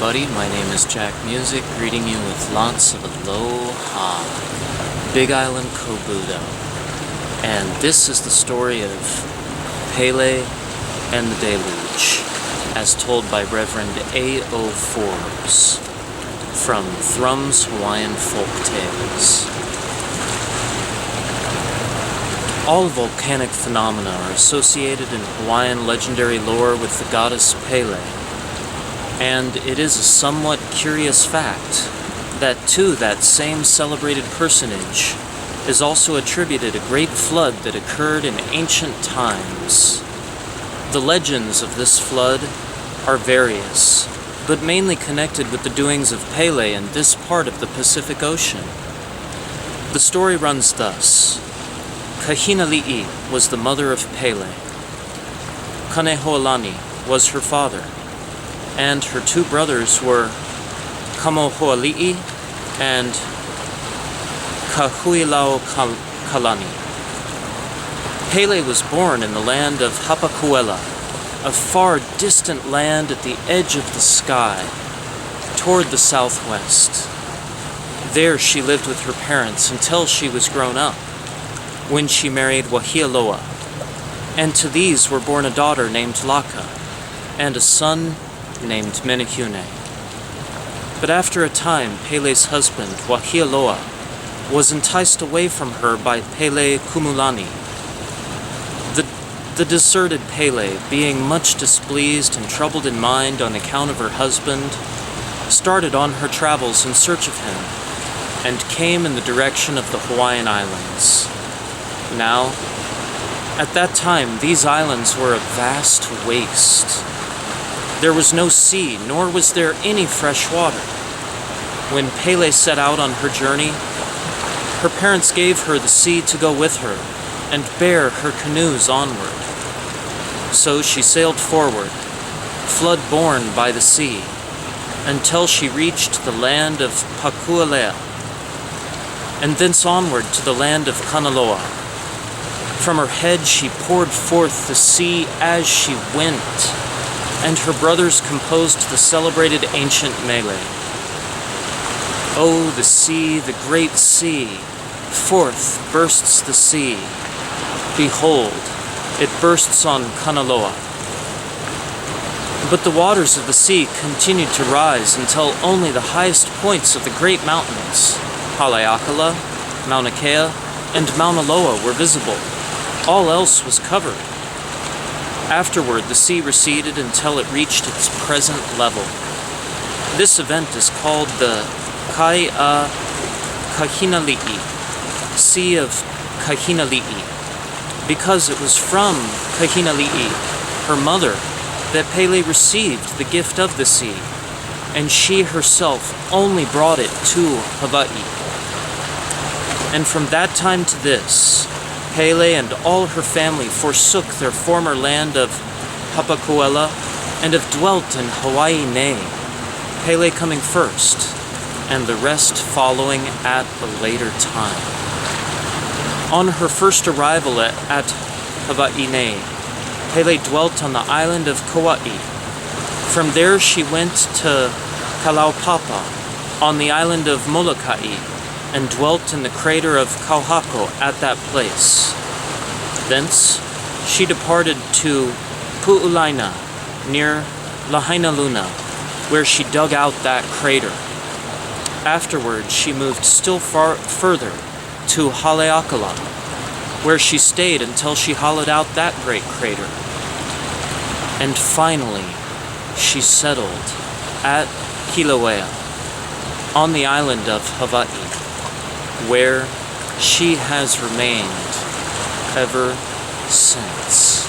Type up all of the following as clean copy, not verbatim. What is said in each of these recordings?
everybody, my name is Jack Musick, greeting you with lots of aloha, Big Island Kobudo. And this is the story of Pele and the Deluge, as told by Reverend A.O. Forbes, from Thrum's Hawaiian Folk Tales. All volcanic phenomena are associated in Hawaiian legendary lore with the goddess Pele. And it is a somewhat curious fact that to that same celebrated personage is also attributed a great flood that occurred in ancient times. The legends of this flood are various, but mainly connected with the doings of Pele in this part of the Pacific Ocean. The story runs thus. Kahinali'i was the mother of Pele. Kaneho'olani was her father, and her two brothers were Kamohoali'i and Kahuilaukalani. Pele was born in the land of Hapakuela, a far distant land at the edge of the sky, toward the southwest. There she lived with her parents until she was grown up, when she married Wahialoa, and to these were born a daughter named Laka, and a son named Menehune. But after a time, Pele's husband, Wahialoa, was enticed away from her by Pele Kumulani. The deserted Pele, being much displeased and troubled in mind on account of her husband, started on her travels in search of him, and came in the direction of the Hawaiian Islands. Now, at that time, these islands were a vast waste. There was no sea, nor was there any fresh water. When Pele set out on her journey, her parents gave her the sea to go with her and bear her canoes onward. So she sailed forward, flood-borne by the sea, until she reached the land of Pakualea, and thence onward to the land of Kanaloa. From her head she poured forth the sea as she went, and her brothers composed the celebrated ancient mele. Oh, the sea, the great sea, forth bursts the sea. Behold, it bursts on Kanaloa. But the waters of the sea continued to rise until only the highest points of the great mountains, Haleakala, Mauna Kea, and Mauna Loa were visible. All else was covered. Afterward, the sea receded until it reached its present level. This event is called the Kai'a Kahinali'i, Sea of Kahinali'i, because it was from Kahinali'i, her mother, that Pele received the gift of the sea, and she herself only brought it to Hawai'i. And from that time to this, Pele and all her family forsook their former land of Hapakuela and have dwelt in Hawai'i nei, Pele coming first, and the rest following at a later time. On her first arrival at Hawai'i nei, Pele dwelt on the island of Kauai. From there she went to Kalaupapa on the island of Molokai, and dwelt in the crater of Kauhako at that place. Thence she departed to Pu'ulaina, near Lahainaluna, where she dug out that crater. Afterwards she moved still further to Haleakala, where she stayed until she hollowed out that great crater. And finally she settled at Kilauea, on the island of Hawaii, where she has remained ever since.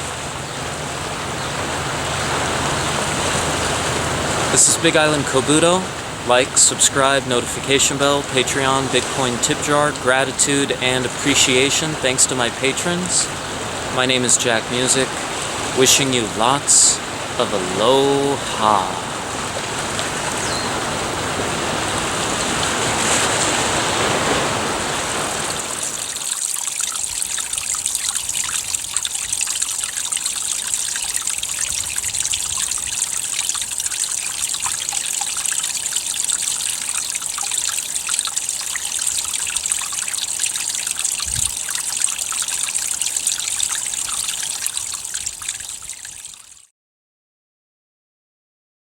This is Big Island Kobudo. Like, subscribe, notification bell, Patreon, Bitcoin tip jar, gratitude and appreciation thanks to my patrons. My name is Jack Musick, wishing you lots of aloha.